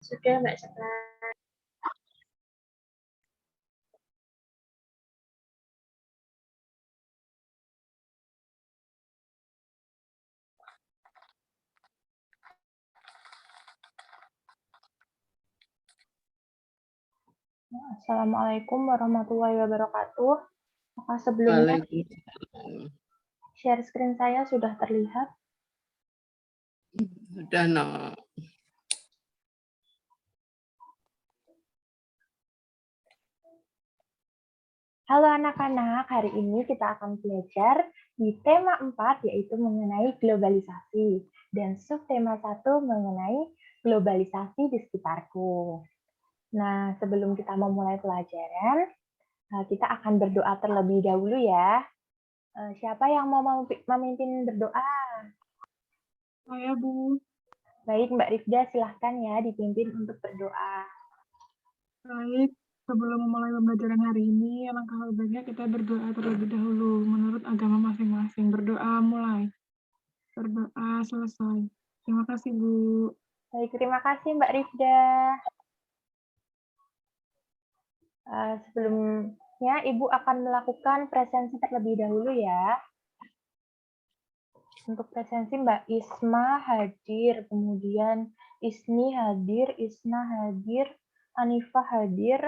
Sudah, Mbak Cakra. Assalamualaikum warahmatullahi wabarakatuh. Maka sebelumnya Waalaikumsalam. share screen saya sudah terlihat. Sudah, Nak. Halo anak-anak, hari ini kita akan belajar di tema 4 yaitu mengenai globalisasi dan subtema 1 mengenai globalisasi di sekitarku. Nah, sebelum kita memulai pelajaran, kita akan berdoa terlebih dahulu ya. Siapa yang mau memimpin berdoa? Saya, Bu. Baik, Mbak Rifda, silahkan ya dipimpin untuk berdoa. Baik, sebelum memulai pembelajaran hari ini, alangkah baiknya kita berdoa terlebih dahulu menurut agama masing-masing. Berdoa mulai. Berdoa selesai. Terima kasih, Bu. Baik, terima kasih Mbak Rifda. Sebelumnya, Ibu akan melakukan presensi terlebih dahulu ya. Untuk presensi Mbak Isma hadir, kemudian Isni hadir, Isna hadir, Anifah hadir,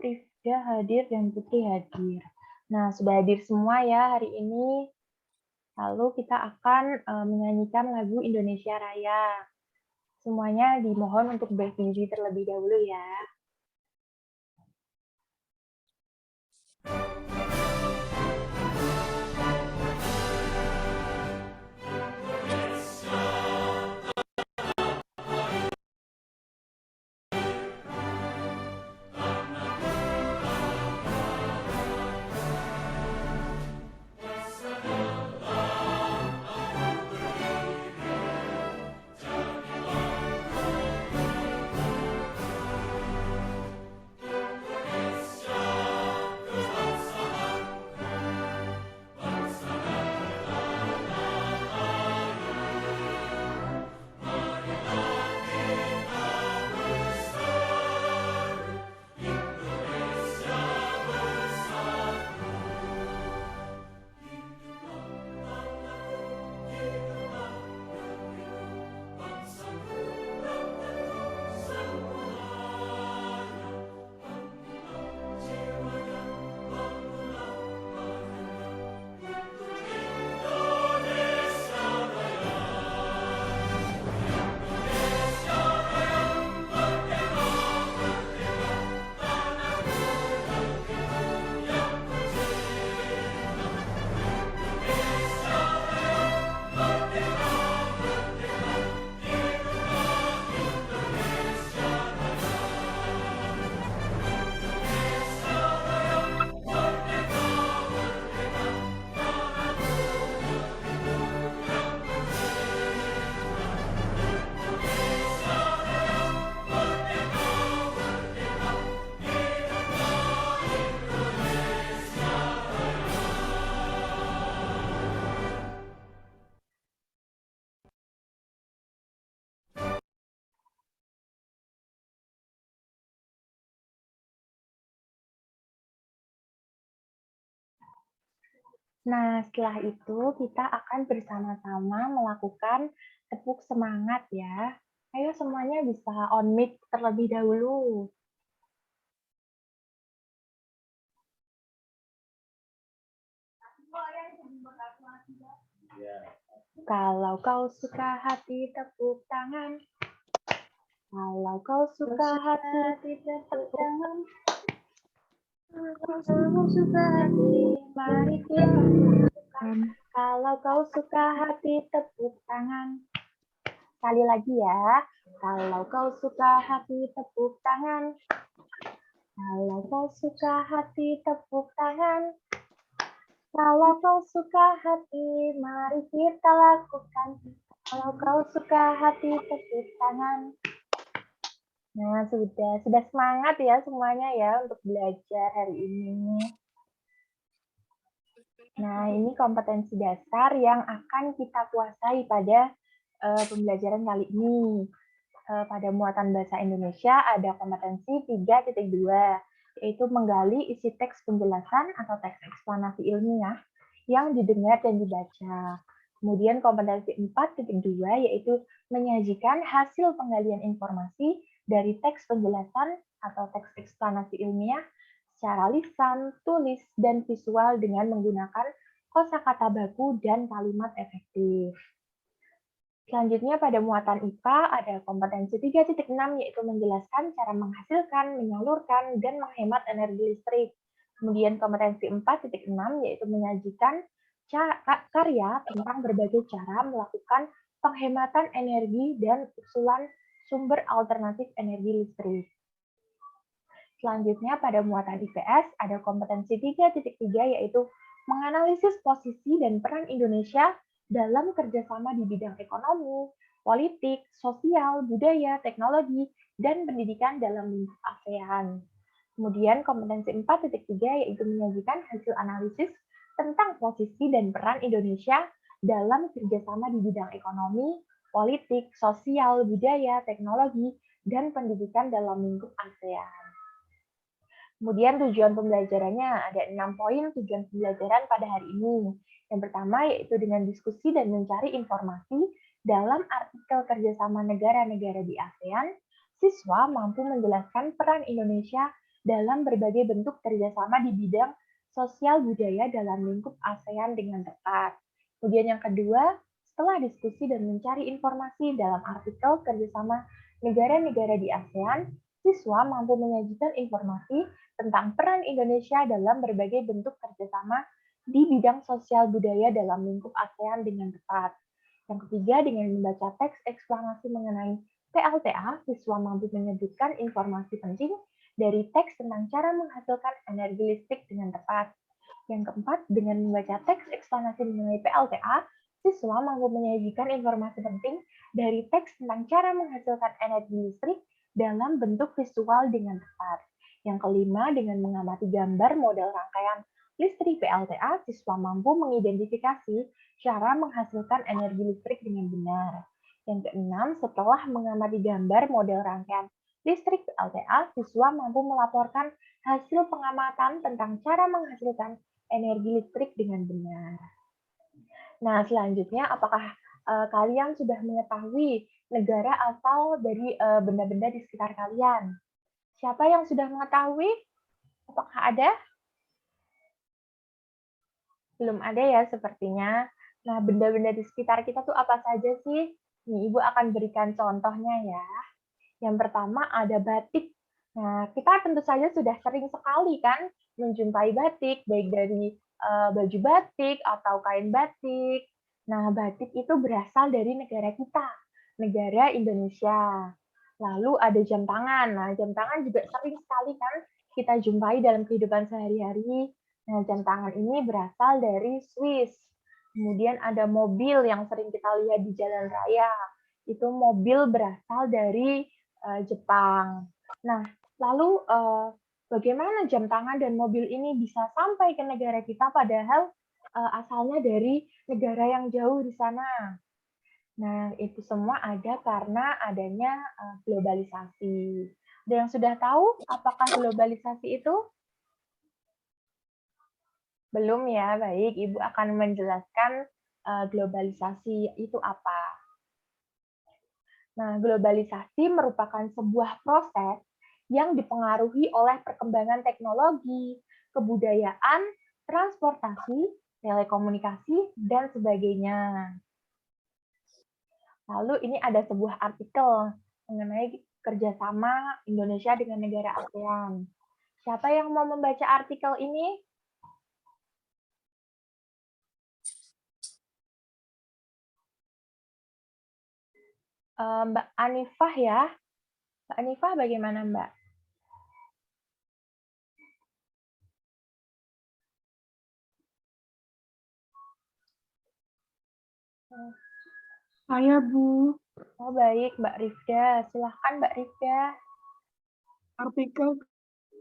Rifda hadir, dan Putri hadir. Nah, sudah hadir semua ya hari ini. Lalu kita akan menyanyikan lagu Indonesia Raya. Semuanya dimohon untuk berdiri terlebih dahulu ya. Nah, setelah itu kita akan bersama-sama melakukan tepuk semangat ya. Ayo semuanya bisa on mic terlebih dahulu. Kalau kau suka hati tepuk tangan. Kalau kau suka hati tepuk tangan. Kalau suka hati, mari kita lakukan. Kalau kau suka hati tepuk tangan. Sekali lagi ya. Kalau kau suka hati tepuk tangan. Kalau kau suka hati tepuk tangan. Kalau kau suka hati, mari kita lakukan. Kalau kau suka hati tepuk tangan. Nah, sudah semangat ya semuanya ya untuk belajar hari ini. Nah, ini kompetensi dasar yang akan kita kuasai pada pembelajaran kali ini. pada muatan bahasa Indonesia ada kompetensi 3.2, yaitu menggali isi teks penjelasan atau teks eksplanasi ilmiah yang didengar dan dibaca. Kemudian kompetensi 4.2 yaitu menyajikan hasil penggalian informasi dari teks penjelasan atau teks eksplanasi ilmiah secara lisan, tulis, dan visual dengan menggunakan kosakata baku dan kalimat efektif. Selanjutnya pada muatan IPA ada kompetensi 3.6 yaitu menjelaskan cara menghasilkan, menyalurkan, dan menghemat energi listrik. Kemudian kompetensi 4.6 yaitu menyajikan karya tentang berbagai cara melakukan penghematan energi dan usulan sumber alternatif energi listrik. Selanjutnya pada muatan IPS ada kompetensi 3.3 yaitu menganalisis posisi dan peran Indonesia dalam kerjasama di bidang ekonomi, politik, sosial, budaya, teknologi, dan pendidikan dalam lingkup ASEAN. Kemudian kompetensi 4.3 yaitu menyajikan hasil analisis tentang posisi dan peran Indonesia dalam kerjasama di bidang ekonomi, politik, sosial, budaya, teknologi, dan pendidikan dalam lingkup ASEAN. Kemudian tujuan pembelajarannya ada 6 poin tujuan pembelajaran pada hari ini. Yang pertama yaitu dengan diskusi dan mencari informasi dalam artikel kerjasama negara-negara di ASEAN, siswa mampu menjelaskan peran Indonesia dalam berbagai bentuk kerjasama di bidang sosial budaya dalam lingkup ASEAN dengan tepat. Kemudian yang kedua, setelah diskusi dan mencari informasi dalam artikel kerjasama negara-negara di ASEAN, siswa mampu menyajikan informasi tentang peran Indonesia dalam berbagai bentuk kerjasama di bidang sosial budaya dalam lingkup ASEAN dengan tepat. Yang ketiga, dengan membaca teks eksplanasi mengenai PLTA, siswa mampu menyebutkan informasi penting dari teks tentang cara menghasilkan energi listrik dengan tepat. Yang keempat, dengan membaca teks eksplanasi mengenai PLTA, siswa mampu menyajikan informasi penting dari teks tentang cara menghasilkan energi listrik dalam bentuk visual dengan tepat. Yang kelima, dengan mengamati gambar model rangkaian listrik PLTA, siswa mampu mengidentifikasi cara menghasilkan energi listrik dengan benar. Yang keenam, setelah mengamati gambar model rangkaian listrik PLTA, siswa mampu melaporkan hasil pengamatan tentang cara menghasilkan energi listrik dengan benar. Nah, selanjutnya, apakah kalian sudah mengetahui negara asal dari benda-benda di sekitar kalian? Siapa yang sudah mengetahui? Apakah ada? Belum ada ya sepertinya. Nah, benda-benda di sekitar kita tuh apa saja sih? Nih, Ibu akan berikan contohnya ya. Yang pertama ada batik. Nah, kita tentu saja sudah sering sekali kan menjumpai batik, baik dari baju batik atau kain batik. Nah, batik itu berasal dari negara kita, negara Indonesia. Lalu ada jam tangan. Nah, jam tangan juga sering sekali kan kita jumpai dalam kehidupan sehari-hari. Nah, jam tangan ini berasal dari Swiss. Kemudian ada mobil yang sering kita lihat di jalan raya. Itu mobil berasal dari Jepang. Nah, lalu bagaimana jam tangan dan mobil ini bisa sampai ke negara kita padahal asalnya dari negara yang jauh di sana? Nah, itu semua ada karena adanya globalisasi. Ada yang sudah tahu apakah globalisasi itu? Belum ya, baik. Ibu akan menjelaskan globalisasi itu apa. Nah, globalisasi merupakan sebuah proses yang dipengaruhi oleh perkembangan teknologi, kebudayaan, transportasi, telekomunikasi, dan sebagainya. Lalu ini ada sebuah artikel mengenai kerjasama Indonesia dengan negara ASEAN. Siapa yang mau membaca artikel ini? Mbak Anifah ya. Mbak Anifah bagaimana Mbak? Saya, Bu. Oh baik, Mbak Rifda. Silahkan Mbak Rifda. Artikel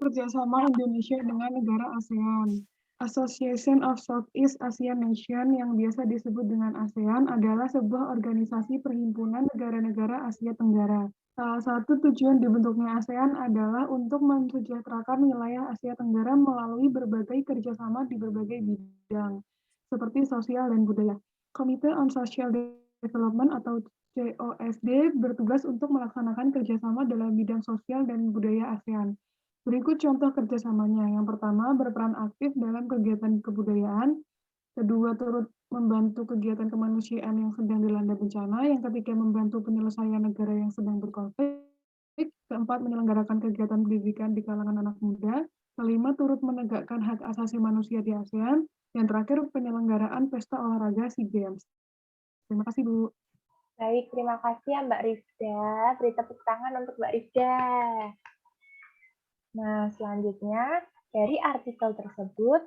kerjasama Indonesia dengan negara ASEAN. Association of Southeast Asian Nation yang biasa disebut dengan ASEAN adalah sebuah organisasi perhimpunan negara-negara Asia Tenggara. Salah satu tujuan dibentuknya ASEAN adalah untuk mensejahterakan wilayah Asia Tenggara melalui berbagai kerjasama di berbagai bidang, seperti sosial dan budaya. Komite on Social Development atau COSD bertugas untuk melaksanakan kerjasama dalam bidang sosial dan budaya ASEAN. Berikut contoh kerjasamanya. Yang pertama, berperan aktif dalam kegiatan kebudayaan. Kedua, turut membantu kegiatan kemanusiaan yang sedang dilanda bencana. Yang ketiga, membantu penyelesaian negara yang sedang berkonflik. Keempat, menyelenggarakan kegiatan pendidikan di kalangan anak muda. Kelima, turut menegakkan hak asasi manusia di ASEAN. Yang terakhir, penyelenggaraan pesta olahraga SEA Games. Terima kasih, Bu. Baik, terima kasih ya Mbak Rifda. Beri tepuk tangan untuk Mbak Rifda. Nah, selanjutnya dari artikel tersebut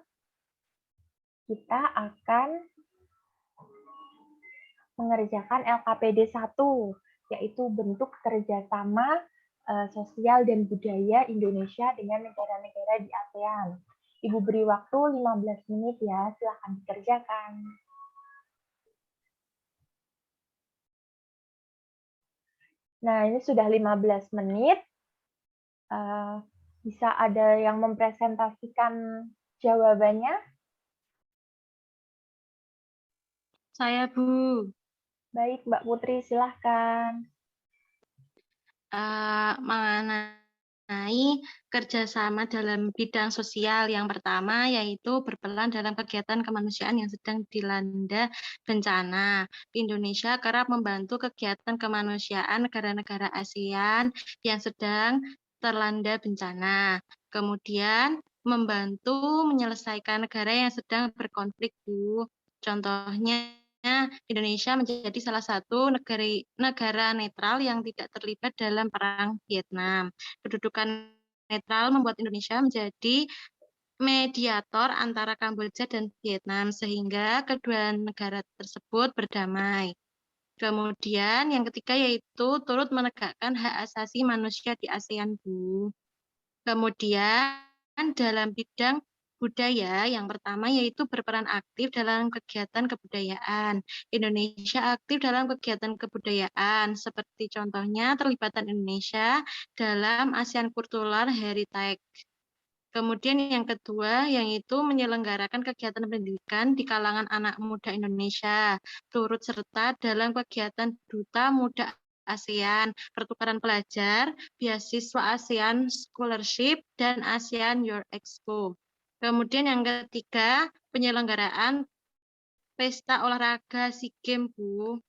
kita akan mengerjakan LKPD 1, yaitu bentuk kerjasama sosial dan budaya Indonesia dengan negara-negara di ASEAN. Ibu beri waktu 15 menit ya, silahkan dikerjakan. Nah, ini sudah 15 menit. Bisa ada yang mempresentasikan jawabannya? Saya, Bu. Baik, Mbak Putri, silahkan. Mengenai kerjasama dalam bidang sosial, yang pertama yaitu berperan dalam kegiatan kemanusiaan yang sedang dilanda bencana. Indonesia kerap membantu kegiatan kemanusiaan negara-negara ASEAN yang sedang terlanda bencana. Kemudian membantu menyelesaikan negara yang sedang berkonflik, Bu. Contohnya Indonesia menjadi salah satu negara netral yang tidak terlibat dalam Perang Vietnam. Kedudukan netral membuat Indonesia menjadi mediator antara Kamboja dan Vietnam, sehingga kedua negara tersebut berdamai. Kemudian yang ketiga yaitu turut menegakkan hak asasi manusia di ASEAN, Bu. Kemudian dalam bidang budaya, yang pertama yaitu berperan aktif dalam kegiatan kebudayaan. Indonesia aktif dalam kegiatan kebudayaan, seperti contohnya terlibatan Indonesia dalam ASEAN Cultural Heritage. Kemudian yang kedua, yaitu menyelenggarakan kegiatan pendidikan di kalangan anak muda Indonesia, turut serta dalam kegiatan Duta Muda ASEAN, pertukaran pelajar, beasiswa ASEAN Scholarship, dan ASEAN Your Expo. Kemudian yang ketiga, penyelenggaraan pesta olahraga SEA Games, Bu.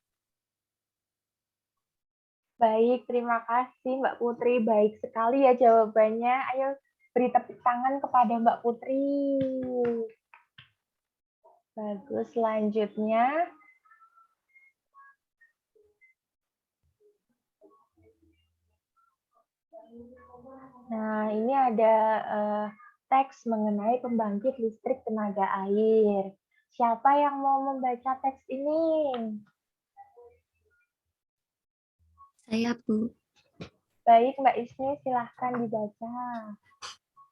Baik, terima kasih Mbak Putri. Baik sekali ya jawabannya. Ayo beri tepuk tangan kepada Mbak Putri. Bagus, selanjutnya. Nah, ini ada teks mengenai pembangkit listrik tenaga air. Siapa yang mau membaca teks ini? Saya, Bu. Baik, Mbak Isni, silahkan dibaca.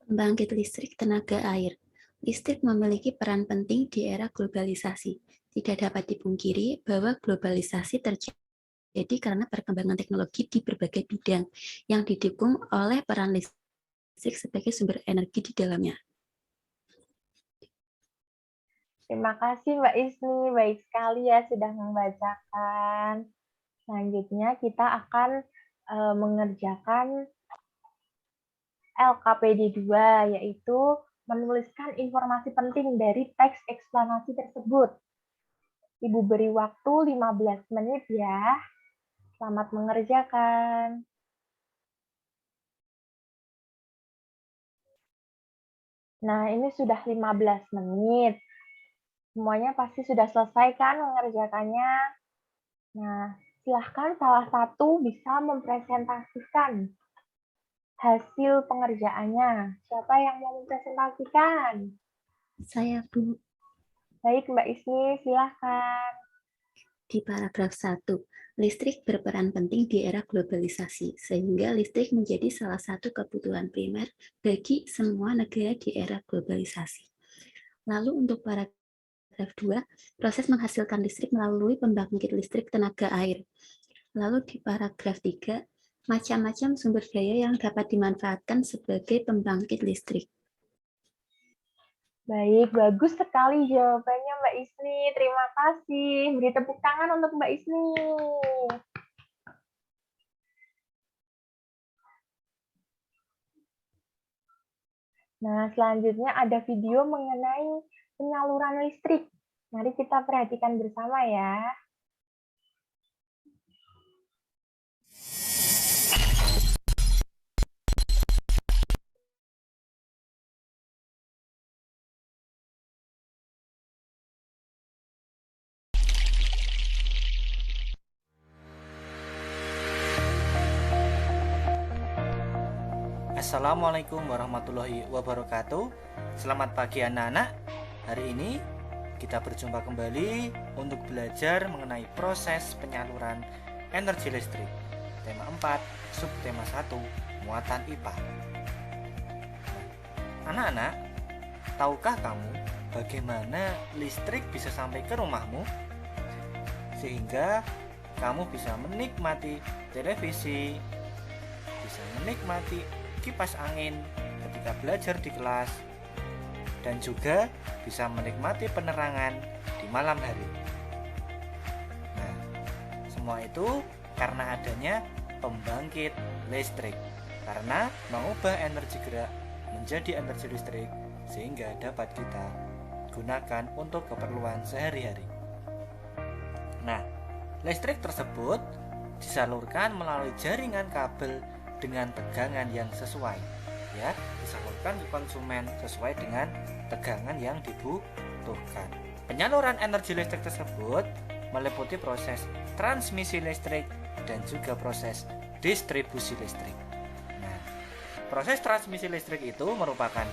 Pembangkit listrik tenaga air. Listrik memiliki peran penting di era globalisasi. Tidak dapat dipungkiri bahwa globalisasi terjadi karena perkembangan teknologi di berbagai bidang yang didukung oleh peran listrik sebagai sumber energi di dalamnya. Terima kasih Mbak Isni, baik sekali ya sudah membacakan. Selanjutnya kita akan mengerjakan LKPD 2, yaitu menuliskan informasi penting dari teks eksplanasi tersebut. Ibu beri waktu 15 menit ya. Selamat mengerjakan. Nah, ini sudah 15 menit. Semuanya pasti sudah selesai kan mengerjakannya? Nah, silahkan salah satu bisa mempresentasikan hasil pengerjaannya. Siapa yang mau mempresentasikan? Saya, Bu. Baik, Mbak Isni, silahkan. Di paragraf 1, listrik berperan penting di era globalisasi, sehingga listrik menjadi salah satu kebutuhan primer bagi semua negara di era globalisasi. Lalu untuk paragraf 2, proses menghasilkan listrik melalui pembangkit listrik tenaga air. Lalu di paragraf 3, Macam-macam sumber daya yang dapat dimanfaatkan sebagai pembangkit listrik. Baik, bagus sekali jawabannya Mbak Isni. Terima kasih. Beri tepuk tangan untuk Mbak Isni. Nah, selanjutnya ada video mengenai penyaluran listrik. Mari kita perhatikan bersama ya. Assalamualaikum warahmatullahi wabarakatuh. Selamat pagi anak-anak. Hari ini kita berjumpa kembali untuk belajar mengenai proses penyaluran energi listrik. Tema 4, subtema 1, muatan IPA. Anak-anak, tahukah kamu bagaimana listrik bisa sampai ke rumahmu? Sehingga kamu bisa menikmati televisi, bisa menikmati kipas angin ketika belajar di kelas, dan juga bisa menikmati penerangan di malam hari. Nah, semua itu karena adanya pembangkit listrik, karena mengubah energi gerak menjadi energi listrik sehingga dapat kita gunakan untuk keperluan sehari-hari. Nah, listrik tersebut disalurkan melalui jaringan kabel dengan tegangan yang sesuai, ya, disalurkan ke konsumen sesuai dengan tegangan yang dibutuhkan. Penyaluran energi listrik tersebut meliputi proses transmisi listrik dan juga proses distribusi listrik. Nah, proses transmisi listrik itu merupakan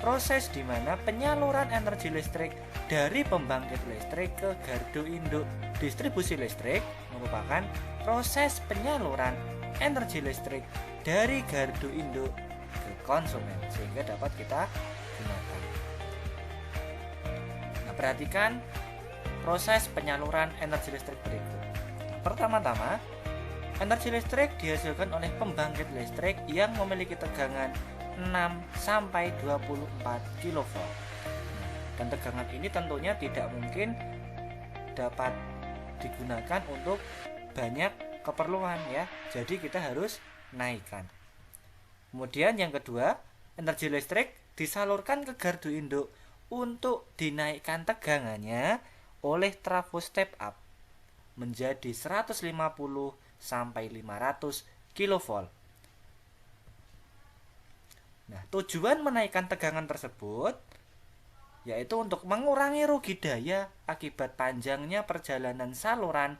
proses di mana penyaluran energi listrik dari pembangkit listrik ke gardu induk. Distribusi listrik merupakan proses penyaluran energi listrik dari gardu induk ke konsumen sehingga dapat kita gunakan. Nah, perhatikan proses penyaluran energi listrik berikut. Pertama-tama, energi listrik dihasilkan oleh pembangkit listrik yang memiliki tegangan 6 sampai 24 kV. Dan tegangan ini tentunya tidak mungkin dapat digunakan untuk banyak keperluan, ya. Jadi kita harus naikkan. Kemudian yang kedua, energi listrik disalurkan ke gardu induk untuk dinaikkan tegangannya oleh trafo step up menjadi 150 sampai 500 kV. Nah, tujuan menaikkan tegangan tersebut yaitu untuk mengurangi rugi daya akibat panjangnya perjalanan saluran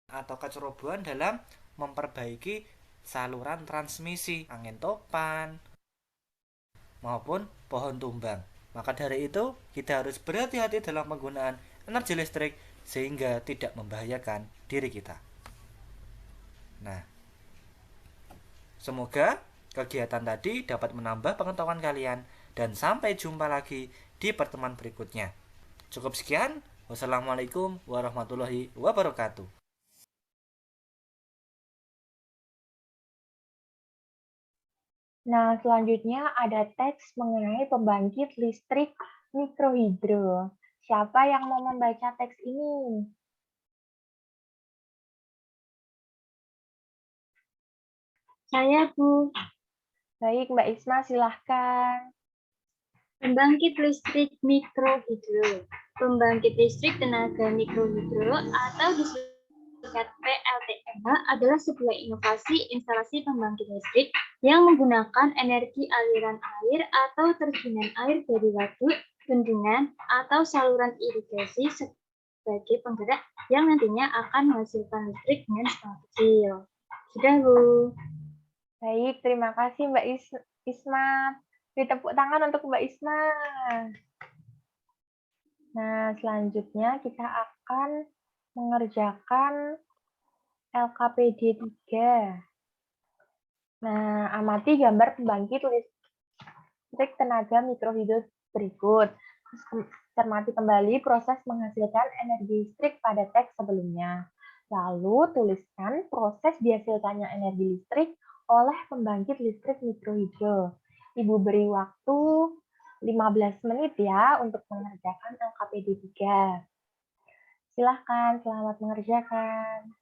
atau kecerobohan dalam memperbaiki saluran transmisi angin topan maupun pohon tumbang. Maka dari itu, kita harus berhati-hati dalam penggunaan energi listrik sehingga tidak membahayakan diri kita. Nah, semoga kegiatan tadi dapat menambah pengetahuan kalian dan sampai jumpa lagi di pertemuan berikutnya. Cukup sekian. Wassalamualaikum warahmatullahi wabarakatuh. Nah, selanjutnya ada teks mengenai pembangkit listrik mikrohidro. Siapa yang mau membaca teks ini? Saya, Bu. Baik, Mbak Isma, silahkan. Pembangkit listrik mikrohidro. Pembangkit listrik tenaga mikrohidro atau disingkat PLTMH adalah sebuah inovasi instalasi pembangkit listrik yang menggunakan energi aliran air atau terjunan air dari waduk, bendungan, atau saluran irigasi sebagai penggerak yang nantinya akan menghasilkan listrik dengan skala kecil. Sudah, Bu. Baik, terima kasih Mbak Isma. Beri tepuk tangan untuk Mbak Isma. Nah, selanjutnya kita akan mengerjakan LKPD 3. Nah, amati gambar pembangkit listrik. listrik tenaga mikrohidro berikut. Cermati kembali proses menghasilkan energi listrik pada teks sebelumnya. Lalu tuliskan proses dihasilkannya energi listrik oleh pembangkit listrik mikrohidro. Ibu beri waktu 15 menit ya untuk mengerjakan LKPD 3. Silahkan, selamat mengerjakan.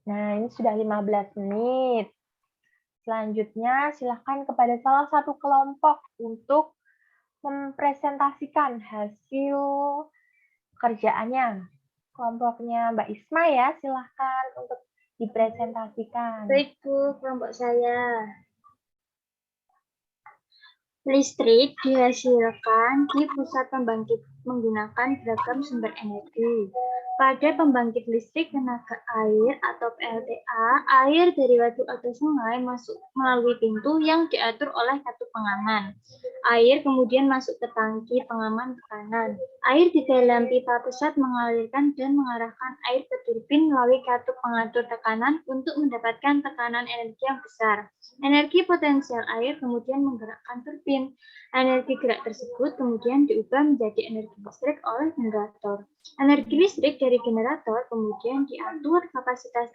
Nah, ini sudah 15 menit. Selanjutnya, silahkan kepada salah satu kelompok untuk mempresentasikan hasil kerjaannya. Kelompoknya Mbak Isma ya, silahkan untuk dipresentasikan. Baik, Bu, kelompok saya. Listrik dihasilkan di pusat pembangkit menggunakan beragam sumber energi. Pada pembangkit listrik tenaga air atau PLTA, air dari waduk atau sungai masuk melalui pintu yang diatur oleh katup pengaman. Air kemudian masuk ke tangki pengaman tekanan. Air di dalam pipa pusat mengalirkan dan mengarahkan air ke turbin melalui katup pengatur tekanan untuk mendapatkan tekanan energi yang besar. Energi potensial air kemudian menggerakkan turbin. Energi gerak tersebut kemudian diubah menjadi energi listrik oleh generator. Energi listrik dari generator kemudian diatur kapasitas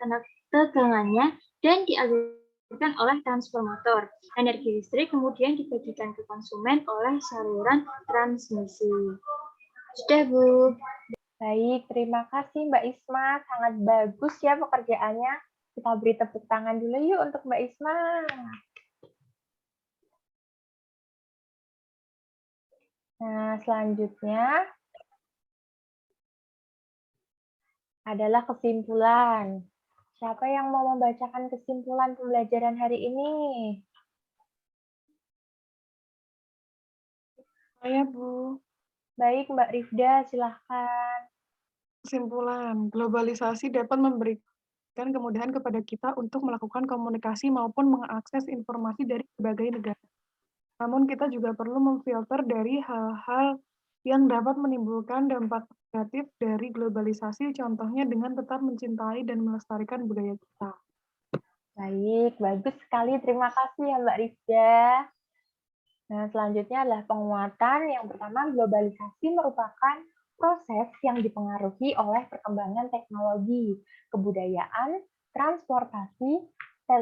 tegangannya dan dialirkan oleh transformator. Energi listrik kemudian dibagikan ke konsumen oleh saluran transmisi. Sudah, Bu. Baik, terima kasih Mbak Isma. Sangat bagus ya pekerjaannya. Kita beri tepuk tangan dulu yuk untuk Mbak Isma. Nah, selanjutnya adalah kesimpulan. Siapa yang mau membacakan kesimpulan pembelajaran hari ini? Saya, Bu. Baik, Mbak Rifda, silahkan. Kesimpulan, globalisasi dapat memberikan kemudahan kepada kita untuk melakukan komunikasi maupun mengakses informasi dari berbagai negara. Namun kita juga perlu memfilter dari hal-hal yang dapat menimbulkan dampak negatif dari globalisasi, contohnya dengan tetap mencintai dan melestarikan budaya kita. Baik, bagus sekali. Terima kasih ya Mbak Rifda. Nah, selanjutnya adalah penguatan. Yang pertama, globalisasi merupakan proses yang dipengaruhi oleh perkembangan teknologi, kebudayaan, transportasi,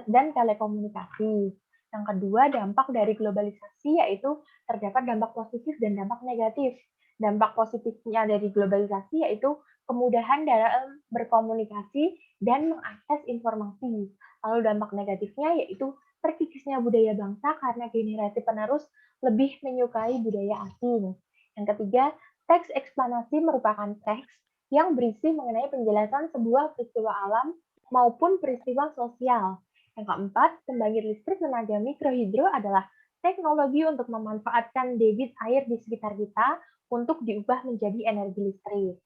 dan telekomunikasi. Yang kedua, dampak dari globalisasi yaitu terdapat dampak positif dan dampak negatif. Dampak positifnya dari globalisasi yaitu kemudahan dalam berkomunikasi dan mengakses informasi. Lalu dampak negatifnya yaitu terkikisnya budaya bangsa karena generasi penerus lebih menyukai budaya asing. Yang ketiga, teks eksplanasi merupakan teks yang berisi mengenai penjelasan sebuah peristiwa alam maupun peristiwa sosial. Yang keempat, pembangkit listrik tenaga mikrohidro adalah teknologi untuk memanfaatkan debit air di sekitar kita untuk diubah menjadi energi listrik.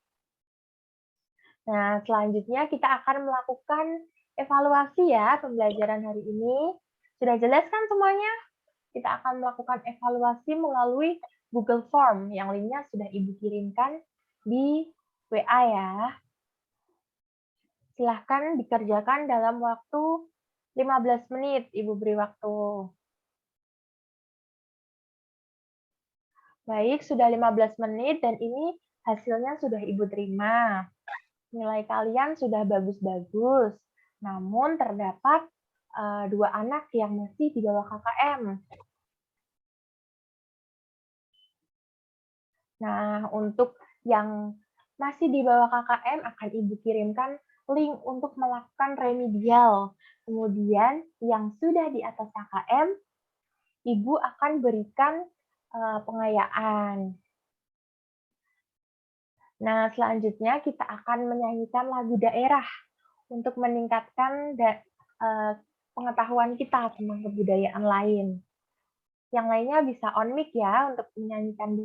Nah, selanjutnya kita akan melakukan evaluasi ya pembelajaran hari ini. Sudah jelas kan semuanya? Kita akan melakukan evaluasi melalui Google Form yang linknya sudah Ibu kirimkan di WA ya. Silahkan dikerjakan dalam waktu 15 menit, Ibu beri waktu. Baik, sudah 15 menit dan ini hasilnya sudah Ibu terima. Nilai kalian sudah bagus-bagus, namun terdapat 2 anak yang masih di bawah KKM. Nah, untuk yang masih di bawah KKM akan Ibu kirimkan link untuk melakukan remedial. Kemudian yang sudah di atas KKM, Ibu akan berikan pengayaan. Nah, selanjutnya kita akan menyanyikan lagu daerah untuk meningkatkan pengetahuan kita tentang kebudayaan lain. Yang lainnya bisa on mic ya untuk menyanyikan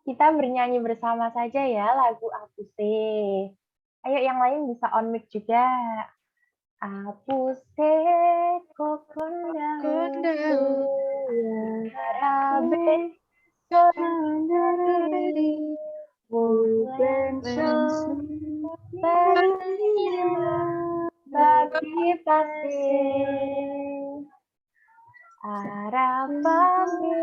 Kita bernyanyi bersama saja ya lagu Apuse. Ayo yang lain bisa on mic juga. Apuse kokonda harabe sonandari bubenso bagi pase arapame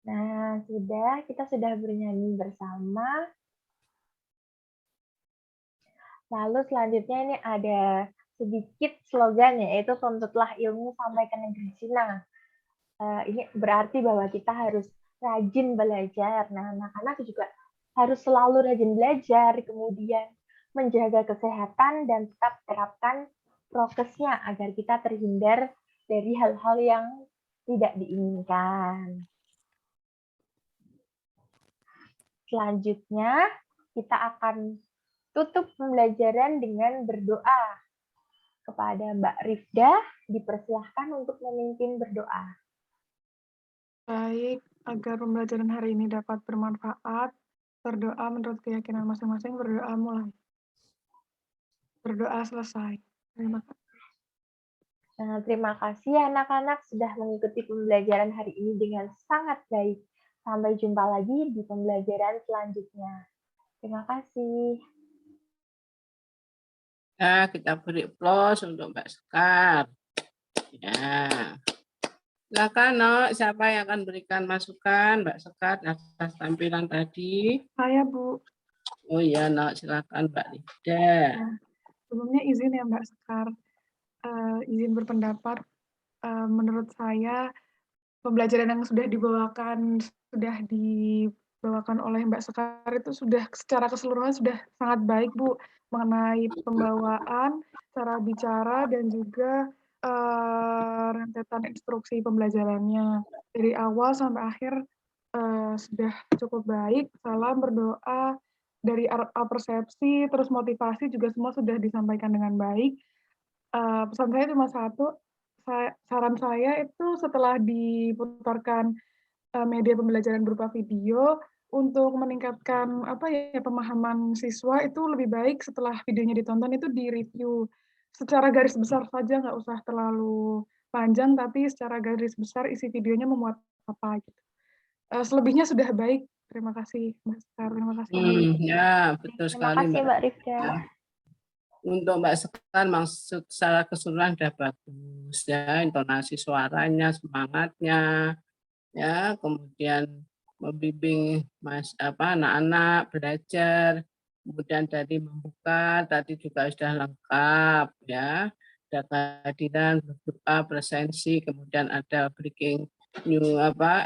Nah, kita sudah bernyanyi bersama. Lalu selanjutnya ini ada sedikit slogan, yaitu tuntutlah ilmu sampai ke negeri Cina. Ini berarti bahwa kita harus rajin belajar. Nah, anak-anak juga harus selalu rajin belajar, kemudian menjaga kesehatan dan tetap terapkan prokesnya agar kita terhindar dari hal-hal yang tidak diinginkan. Selanjutnya, kita akan tutup pembelajaran dengan berdoa. Kepada Mbak Rifda, dipersilahkan untuk memimpin berdoa. Baik, agar pembelajaran hari ini dapat bermanfaat, berdoa menurut keyakinan masing-masing, berdoa mulai. Berdoa selesai. Terima kasih. Nah, terima kasih anak-anak sudah mengikuti pembelajaran hari ini dengan sangat baik. Sampai jumpa lagi di pembelajaran selanjutnya. Terima kasih. Ya, kita beri aplaus untuk Mbak Sekar. Ya. Silakan, Nok. Siapa yang akan berikan masukan, Mbak Sekar, atas tampilan tadi? Saya, Bu. Oh iya, Nok. Silakan, Mbak Rifda. Nah, sebelumnya izin ya, Mbak Sekar. Izin berpendapat. Menurut saya, pembelajaran yang sudah dibawakan oleh Mbak Sekar itu sudah secara keseluruhan sudah sangat baik, Bu, mengenai pembawaan, cara bicara, dan juga rentetan instruksi pembelajarannya. Dari awal sampai akhir sudah cukup baik. Salam berdoa, dari persepsi, terus motivasi juga semua sudah disampaikan dengan baik. Pesan saya cuma satu, saran saya itu setelah diputarkan media pembelajaran berupa video, untuk meningkatkan pemahaman siswa itu lebih baik setelah videonya ditonton itu di-review secara garis besar saja, nggak usah terlalu panjang, tapi secara garis besar isi videonya memuat apa gitu. Selebihnya sudah baik. Terima kasih, Mbak Sekar. Terima kasih. Ya, betul Terima sekali, kasih, Mbak Rifda. Ya. Untuk Mbak Sekar maksud secara keseluruhan sudah bagus ya, intonasi suaranya, semangatnya, ya, kemudian membimbing anak-anak belajar, kemudian dari membuka tadi juga sudah lengkap ya, ada kehadiran, berdoa, presensi, kemudian ada breaking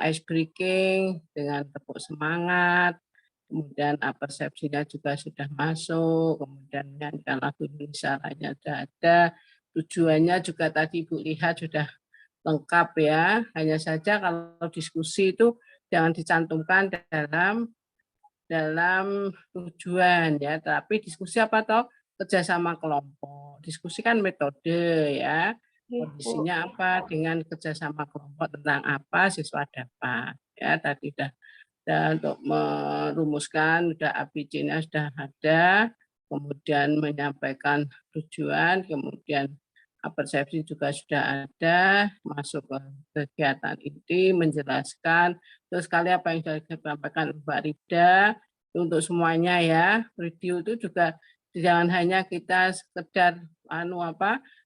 ice breaking dengan tepuk semangat. Kemudian persepsinya juga sudah masuk, kemudian menyanyikan lagu Indonesia lainnya ada. Tujuannya juga tadi Ibu lihat sudah lengkap ya. Hanya saja kalau diskusi itu jangan dicantumkan dalam tujuan ya, tapi diskusi apa toh? Kerjasama kelompok. Diskusi kan metode ya. Kondisinya apa, dengan kerjasama kelompok tentang apa siswa dapat ya. Tadi dan untuk merumuskan sudah ABC-nya sudah ada, kemudian menyampaikan tujuan, kemudian persepsi juga sudah ada, masuk ke kegiatan inti, menjelaskan, terus kali apa yang sudah disampaikan Mbak Rida, untuk semuanya ya, video itu juga jangan hanya kita sekedar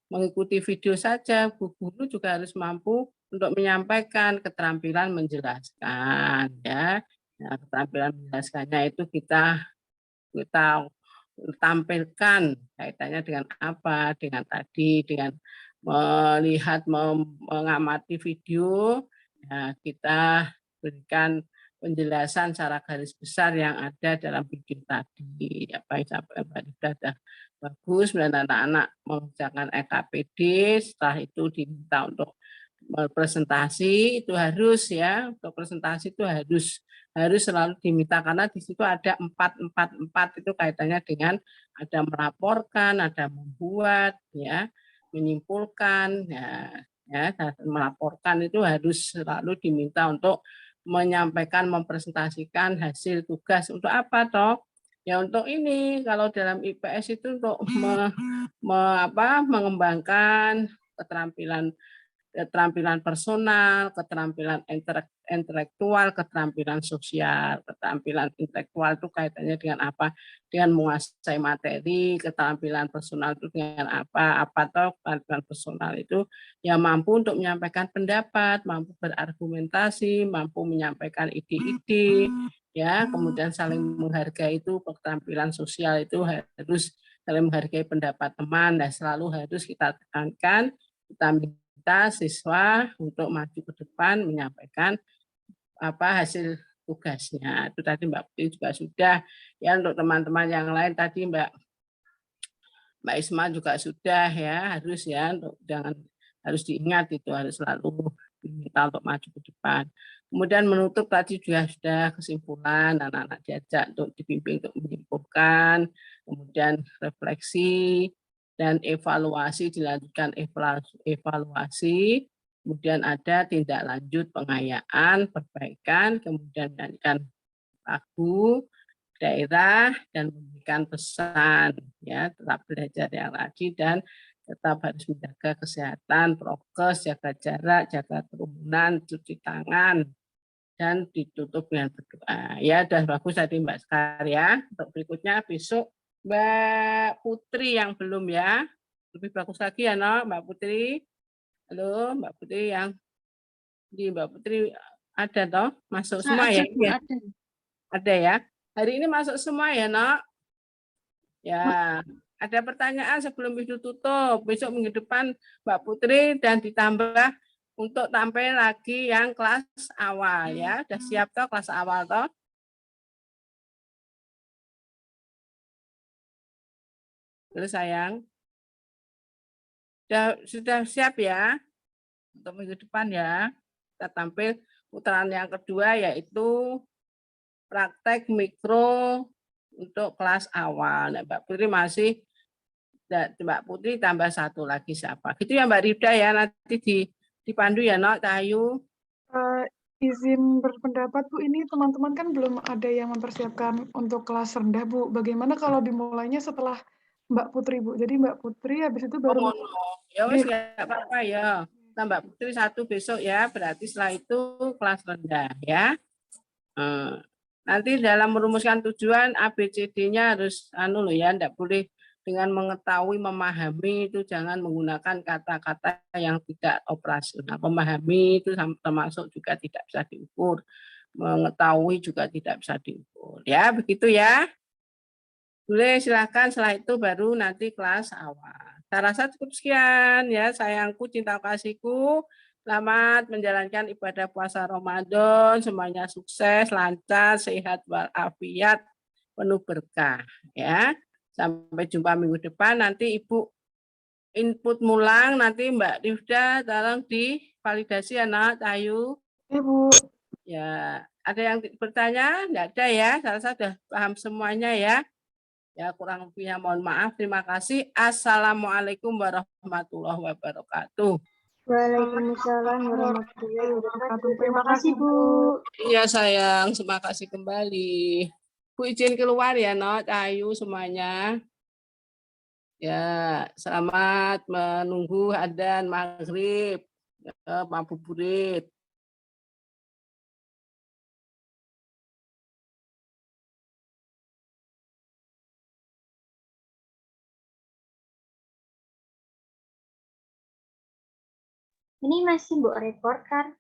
mengikuti video saja, guru juga harus mampu untuk menyampaikan keterampilan menjelaskan ya. Nah, keterampilan menjelaskannya itu kita tampilkan kaitannya dengan apa, dengan tadi, dengan melihat, mengamati video, ya, kita berikan penjelasan secara garis besar yang ada dalam video tadi. Apa yang sampai Mbak Rifda sudah bagus, dan anak-anak mengerjakan EKPD, setelah itu diminta untuk presentasi itu harus ya, untuk presentasi itu harus selalu diminta karena di situ ada 4 itu kaitannya dengan ada melaporkan, ada membuat ya, menyimpulkan ya, melaporkan itu harus selalu diminta untuk menyampaikan, mempresentasikan hasil tugas. Untuk apa toh? Ya untuk ini kalau dalam IPS itu untuk mengembangkan keterampilan personal, keterampilan intelektual, keterampilan sosial. Keterampilan intelektual itu kaitannya dengan apa? Dengan menguasai materi. Keterampilan personal itu dengan apa? Apa toh keterampilan personal itu ya mampu untuk menyampaikan pendapat, mampu berargumentasi, mampu menyampaikan ide-ide, ya, kemudian saling menghargai. Itu keterampilan sosial itu harus saling menghargai pendapat teman dan selalu harus kita tekankan, kita minta siswa untuk maju ke depan menyampaikan hasil tugasnya. Itu tadi Mbak Putri juga sudah ya. Untuk teman-teman yang lain tadi Mbak Isma juga sudah ya, harus ya, untuk jangan harus diingat itu harus selalu diminta untuk maju ke depan. Kemudian menutup tadi juga sudah kesimpulan, anak-anak diajak untuk dibimbing untuk menyimpulkan, kemudian refleksi dan evaluasi, dilanjutkan evaluasi, kemudian ada tindak lanjut pengayaan, perbaikan, kemudian menyanyikan lagu daerah dan memberikan pesan ya, tetap belajar yang rajin dan tetap harus menjaga kesehatan, prokes, jaga jarak, jaga kerumunan, cuci tangan, dan ditutup dengan berdoa. Ya, sudah bagus tadi Mbak Sekar ya. Untuk berikutnya besok Mbak Putri yang belum ya. Lebih bagus lagi ya, no, Mbak Putri. Halo, Mbak Putri yang di Mbak Putri ada toh? Masuk semua ya? Bu, ada. Ada ya. Hari ini masuk semua ya, Nok? Ya, ada pertanyaan sebelum video tutup. Besok minggu depan Mbak Putri dan ditambah untuk tampil lagi yang kelas awal ya. Sudah siap toh kelas awal toh? Terus sayang. Sudah siap ya? Untuk minggu depan ya. Kita tampil putaran yang kedua yaitu praktek mikro untuk kelas awal. Nah, Mbak Putri masih, Mbak Putri tambah satu lagi siapa? Gitu ya Mbak Rida ya, nanti dipandu ya Nok, Cahayu. Izin berpendapat Bu, ini teman-teman kan belum ada yang mempersiapkan untuk kelas rendah Bu. Bagaimana kalau dimulainya setelah Mbak Putri Bu? Jadi Mbak Putri habis itu baru Ya wis nggak apa-apa ya. Nah, Mbak Putri satu besok ya, berarti setelah itu kelas rendah ya. Nanti dalam merumuskan tujuan ABCD-nya harus loh ya, enggak boleh dengan mengetahui, memahami itu jangan menggunakan kata-kata yang tidak operasional. Memahami itu termasuk juga tidak bisa diukur. Mengetahui juga tidak bisa diukur. Ya, begitu ya. Boleh silakan, setelah itu baru nanti kelas awal. Saya rasa cukup sekian ya, sayangku, cinta kasihku. Selamat menjalankan ibadah puasa Ramadan, semuanya sukses, lancar, sehat walafiat, penuh berkah ya. Sampai jumpa minggu depan. Nanti Ibu input mulang, nanti Mbak Rifda tolong divalidasi ya Nak, Cahayu. Ibu. Ya, ada yang bertanya? Enggak ada ya, saya rasa sudah paham semuanya ya. Ya, kurang lebihnya mohon maaf. Terima kasih. Assalamualaikum warahmatullahi wabarakatuh. Waalaikumsalam warahmatullahi wabarakatuh. Terima kasih, Bu. Iya, sayang. Terima kasih kembali. Bu izin keluar ya, Nok, Cahayu semuanya. Ya, selamat menunggu adzan maghrib. Ngabuburit. Ini masih Bu rekor kan?